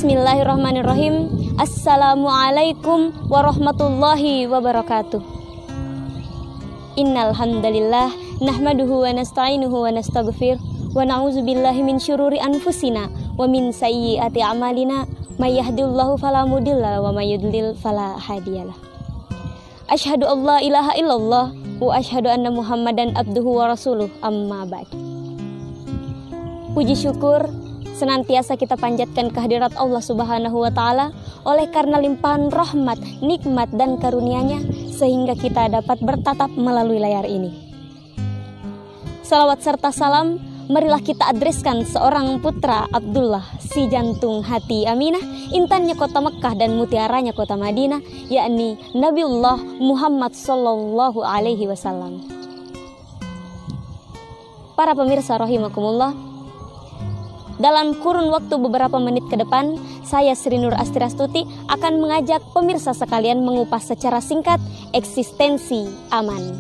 Bismillahirrahmanirrahim. Assalamualaikum warahmatullahi wabarakatuh. Innal hamdalillah nahmaduhu wa nasta'inuhu wa nastaghfir wa na'udzu billahi min syururi anfusina wa min sayyiati a'malina may yahdihillahu fala mudhillalah wa may yudlil fala hadiyalah. Asyhadu an la ilaha illallah wa asyhadu anna Muhammadan abduhu wa rasuluh, amma ba'd. Puji syukur senantiasa kita panjatkan kehadirat Allah Subhanahu wa Ta'ala, oleh karena limpahan rahmat, nikmat dan karunia-Nya sehingga kita dapat bertatap melalui layar ini. Salawat serta salam marilah kita adreskan seorang putra Abdullah, si jantung hati Aminah, intannya kota Mekah dan mutiaranya kota Madinah, yakni Nabiullah Muhammad sallallahu alaihi wasallam. Para pemirsa rahimakumullah, dalam kurun waktu beberapa menit ke depan, saya Sri Nur Astriastuti akan mengajak pemirsa sekalian mengupas secara singkat eksistensi aman.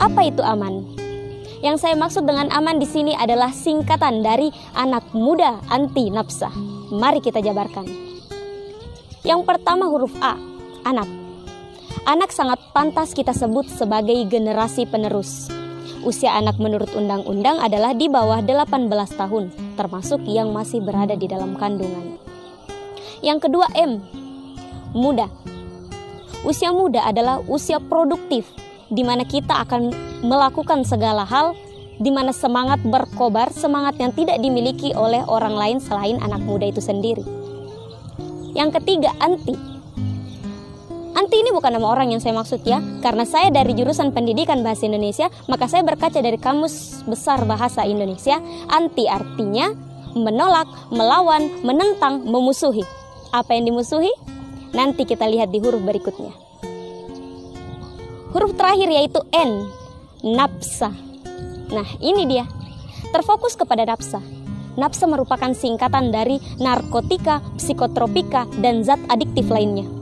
Apa itu aman? Yang saya maksud dengan aman di sini adalah singkatan dari anak muda anti nafsa. Mari kita jabarkan. Yang pertama huruf A, anak. Anak sangat pantas kita sebut sebagai generasi penerus. Usia anak menurut undang-undang adalah di bawah 18 tahun, termasuk yang masih berada di dalam kandungan. Yang kedua M, muda. Usia muda adalah usia produktif, di mana kita akan melakukan segala hal, di mana semangat berkobar, semangat yang tidak dimiliki oleh orang lain selain anak muda itu sendiri. Yang ketiga anti. Anti ini bukan nama orang yang saya maksud ya, karena saya dari jurusan pendidikan bahasa Indonesia, maka saya berkaca dari Kamus Besar Bahasa Indonesia. Anti artinya menolak, melawan, menentang, memusuhi. Apa yang dimusuhi? Nanti kita lihat di huruf berikutnya. Huruf terakhir yaitu N, nafsa. Nah ini dia, terfokus kepada nafsa. Nafsa merupakan singkatan dari narkotika, psikotropika, dan zat adiktif lainnya.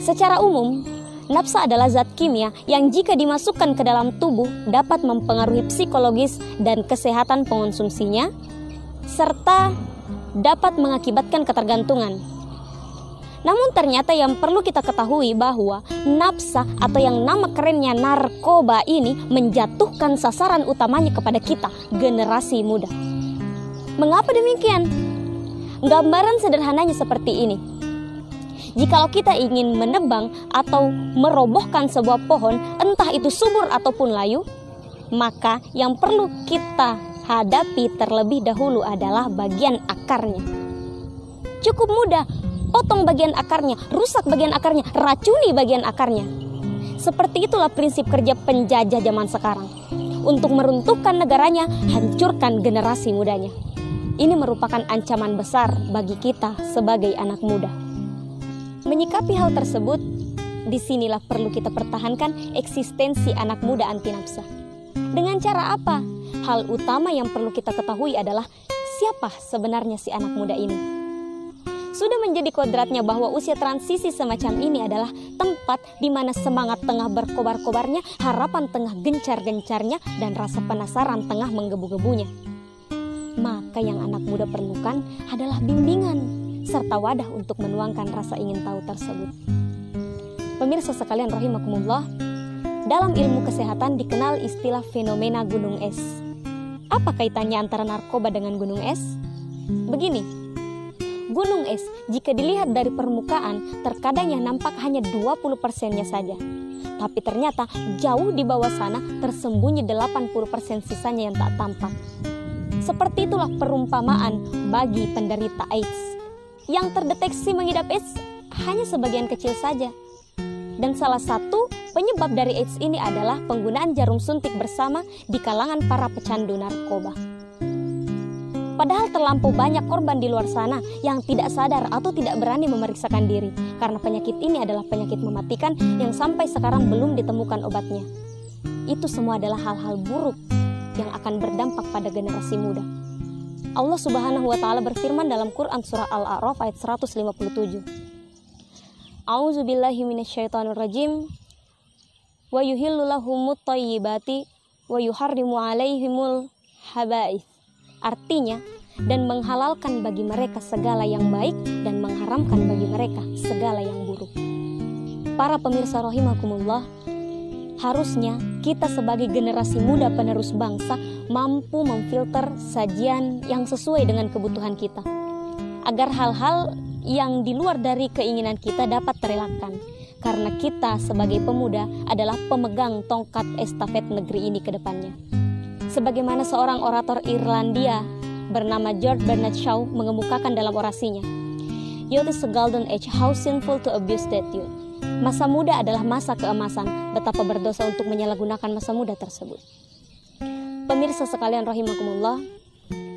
Secara umum, nafsa adalah zat kimia yang jika dimasukkan ke dalam tubuh dapat mempengaruhi psikologis dan kesehatan pengonsumsinya, serta dapat mengakibatkan ketergantungan. Namun ternyata yang perlu kita ketahui bahwa nafsa atau yang nama kerennya narkoba ini menjatuhkan sasaran utamanya kepada kita, generasi muda. Mengapa demikian? Gambaran sederhananya seperti ini. Jikalau kita ingin menebang atau merobohkan sebuah pohon, entah itu subur ataupun layu, maka yang perlu kita hadapi terlebih dahulu adalah bagian akarnya. Cukup mudah, potong bagian akarnya, rusak bagian akarnya, racuni bagian akarnya. Seperti itulah prinsip kerja penjajah zaman sekarang. Untuk meruntuhkan negaranya, hancurkan generasi mudanya. Ini merupakan ancaman besar bagi kita sebagai anak muda. Menyikapi hal tersebut, disinilah perlu kita pertahankan eksistensi anak muda anti nafsa. Dengan cara apa? Hal utama yang perlu kita ketahui adalah siapa sebenarnya si anak muda ini. Sudah menjadi kodratnya bahwa usia transisi semacam ini adalah tempat di mana semangat tengah berkobar-kobarnya, harapan tengah gencar-gencarnya, dan rasa penasaran tengah menggebu-gebunya. Maka yang anak muda perlukan adalah bimbingan serta wadah untuk menuangkan rasa ingin tahu tersebut. Pemirsa sekalian rahimakumullah, dalam ilmu kesehatan dikenal istilah fenomena gunung es. Apa kaitannya antara narkoba dengan gunung es? Begini, gunung es jika dilihat dari permukaan terkadang yang nampak hanya 20%-nya saja. Tapi ternyata jauh di bawah sana tersembunyi 80% sisanya yang tak tampak. Seperti itulah perumpamaan bagi penderita AIDS. Yang terdeteksi mengidap AIDS hanya sebagian kecil saja. Dan salah satu penyebab dari AIDS ini adalah penggunaan jarum suntik bersama di kalangan para pecandu narkoba. Padahal terlampau banyak korban di luar sana yang tidak sadar atau tidak berani memeriksakan diri, karena penyakit ini adalah penyakit mematikan yang sampai sekarang belum ditemukan obatnya. Itu semua adalah hal-hal buruk yang akan berdampak pada generasi muda. Allah Subhanahu wa Ta'ala berfirman dalam Quran surah Al-A'raf ayat 157. A'udzubillahi minasyaitonirrajim. Wa yuhillu lahumut thayyibati wa yuharrimu alaihimul haba'ith. Artinya, dan menghalalkan bagi mereka segala yang baik dan mengharamkan bagi mereka segala yang buruk. Para pemirsa rahimakumullah, harusnya kita sebagai generasi muda penerus bangsa mampu memfilter sajian yang sesuai dengan kebutuhan kita, agar hal-hal yang di luar dari keinginan kita dapat terelakkan, karena kita sebagai pemuda adalah pemegang tongkat estafet negeri ini ke depannya. Sebagaimana seorang orator Irlandia bernama George Bernard Shaw mengemukakan dalam orasinya, "Youth is a golden age, how sinful to abuse that youth." Masa muda adalah masa keemasan, betapa berdosa untuk menyalahgunakan masa muda tersebut. Pemirsa sekalian rahimakumullah,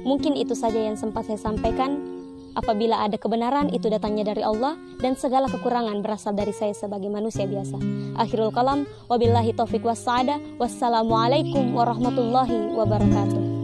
mungkin itu saja yang sempat saya sampaikan. Apabila ada kebenaran, itu datangnya dari Allah, dan segala kekurangan berasal dari saya sebagai manusia biasa. Akhirul kalam, wabillahi taufiq wassa'adah, wassalamualaikum warahmatullahi wabarakatuh.